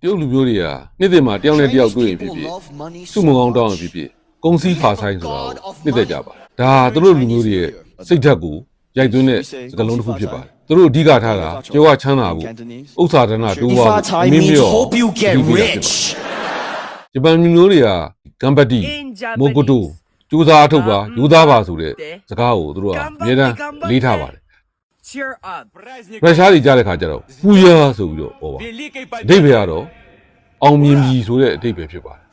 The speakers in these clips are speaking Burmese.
တရုတ်လူမျိုးတွေကနေ့စဉ်မှာတယောက်နဲ့တယောက်တွေ့ရင်ဖြစ်ဖြစ်စုမကောင်းတောင်းရင်ဖြစ်ဖြစ်ကုန်းစည်းဖာဆိုင်ဆိုတာကိုနှစ်သက်ကြပါဒါသူတို့လူမျိုးတွေရဲ့စိတ်ဓာတ်ကိုရိုက်သွင်းတဲ့စကားလုံးတစ်ခုဖြစ်ပါတယ်သူတို့အဓိကထားတာကြောကချမ်းသာဖို့ဥစ္စာဒနာတိုးပွားဖို့မင်းမျိုးဂျပန်လူမျိုးတွေကဂမ်ဘတ်တီမိုကိုတိုကျိုးစားအထုတ်ပါယူသားပါဆိုတဲ့စကားကိုသူတို့ကအမြဲတမ်းလေးထားပါတယ်ရုရှားတွေကြားတဲ့ခါကျတော့ဖူယာဆိုပြီးတော့ပေါ်ပါအဓိပ္ပာယ်ကတော့အောင်မြင်ပြီဆိုတဲ့အဓိပ္ပာယ်ဖြစ်ပါတယ်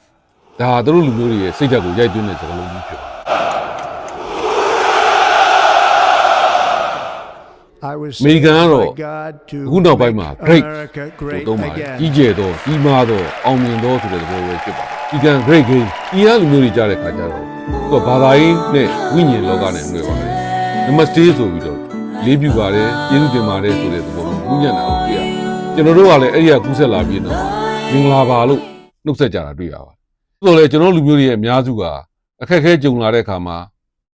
ဒါသူတို့လူမျိုးတွေရဲ့စိတ်ဓာတ်ကိုရိုက်သွင်းတဲ့စကားလုံးကြီးဖြစ်ပါတယ်အမေရိကန်ကတော့အခုနောက်ပိုင်းမှာ great ကိုသုံးပါတယ်ကြီးကျယ်သောကြီးမားသောအောင်မြင်သောဆိုတဲ့သဘောပဲဖြစ်ပါတယ်ဒီကံ great game ဒီကလူမျိုးတွေကြားတဲ့ခါကျတော့သူကဘာသာရေးနဲ့ဝိညာဉ်လောကနဲ့နှွယ်ပါတယ် namaste ဆိုပြီးတော့လေးပြပါတယ်ကျေးဇူးတင်ပါတယ်ဆိုတဲ့သဘောကိုညံ့တာကိုတွေ့ရတယ်ကျွန်တော်တို့ကလည်းအဲ့ဒီကကူးဆက်လာပြီးတော့မင်္ဂလာပါလို့နှုတ်ဆက်ကြတာတွေ့ရပါတယ်ဆိုတော့လေကျွန်တော်လူမျိုးတွေရဲ့အများစုကအခက်အခဲကြုံလာတဲ့အခါမှာ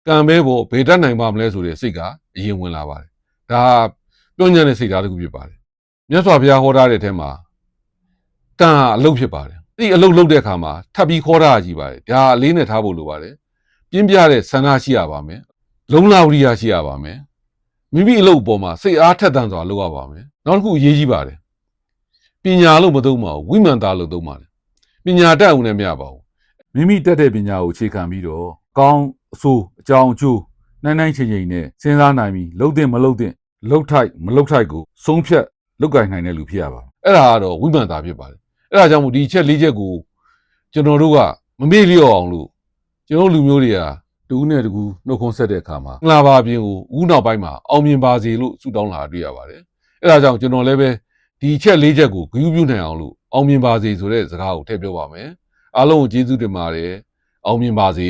ကံပဲပေါ့ဘေးတတ်နိုင်ပါမလဲဆိုတဲ့စိတ်ကအရင်ဝင်လာပါတယ်ဒါပြောညံ့တဲ့စိတ်ဓာတ်တစ်ခုဖြစ်ပါတယ်မြတ်စွာဘုရားဟောထားတဲ့အထက်မှာကံအလုပ်ဖြစ်ပါတယ်ဒီအလုပ်လုပ်တဲ့အခါမှာထပ်ပြီးခေါ်တာကြီးပါတယ်ဒါအလေးနဲ့ထားဖို့လိုပါတယ်ပြင်းပြတဲ့ဆန္ဒရှိရပါမယ်လုံလဝိရိယရှိရပါမယ်မိမိအလုပ်ပေါ်မှာစိတ်အားထက်သန်စွာလုပ်ရပါမယ်နောက်တစ်ခုအရေးကြီးပါတယ်ပညာလို့မသုံးပါဘူးဝိမာန်သားလို့သုံးပါတယ်ပညာတတ်အောင်လည်းမရပါဘူးမိမိတတ်တဲ့ပညာကိုအခြေခံပြီးတော့ကောင်းအဆိုးအကြောင်းအကျိုးနိုင်ချိန်ချိန်နဲ့စဉ်းစားနိုင်ပြီးလှုပ်တဲ့မလှုပ်တဲ့လှုပ်ထိုက်မလှုပ်ထိုက်ကိုဆုံးဖြတ်လုပ်ကိုင်နိုင်တဲ့လူဖြစ်ရပါမယ်အဲ့ဒါကတော့ဝိမာန်သားဖြစ်ပါတယ်အဲ့ဒါကြောင့်မို့ဒီချက်၄ချက်ကိုကျွန်တော်တို့ကမမေ့လျော့အောင်လို့ကျွန်တော်လူမျိုးတွေကတူးနဲ့တူးနှုတ်ခွန်းဆက်တဲ့အခါမှာငလာပါပြင်းကိုဦးနောက်ပိုင်းမှာအောင်မြင်ပါစေလို့ဆုတောင်းလာတွေ့ရပါတယ်အဲ့ဒါကြောင့်ကျွန်တော်လည်းပဲဒီချက်၄ချက်ကိုဂရုပြုနိုင်အောင်လို့အောင်မြင်ပါစေဆိုတဲ့စကားကိုထည့်ပြောပါမယ်အားလုံးကိုကျေးဇူးတင်ပါတယ်အောင်မြင်ပါစေ